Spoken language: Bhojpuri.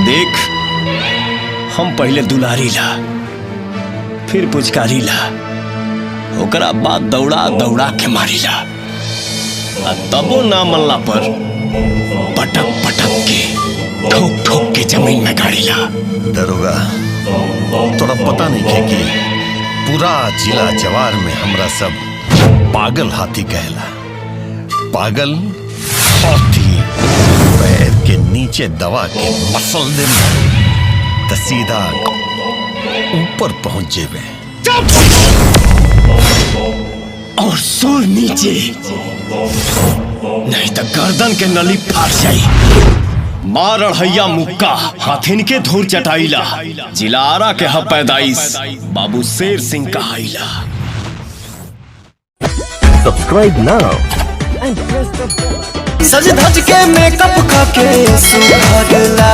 देख, हम पहले दुलारी ला, फिर पुचकारी ला, ओकरा बाद दौड़ा दौड़ा के मारी ला, तबो ना मनला पर पटक पटक के ठोक ठोक के जमीन में गाड़ी ला। दरोगा, तोरा पता नहीं है कि पूरा जिला जवार में हमरा सब पागल हाथी कहला। पागल हाथी पैर के नीचे दबा के मसल दे तो सीधा ऊपर पहुंच जेबे। और सुर नीचे, नहीं तो गर्दन के नली फाड़ जाई। मार अढ़ैया मुक्का हाथिन के धूर चटाइला, जिलारा के ह पैदाइश बाबू Sher Singh कहाइला। Subscribe now and press the bell. सज धज के मेकअप करके सुहागला।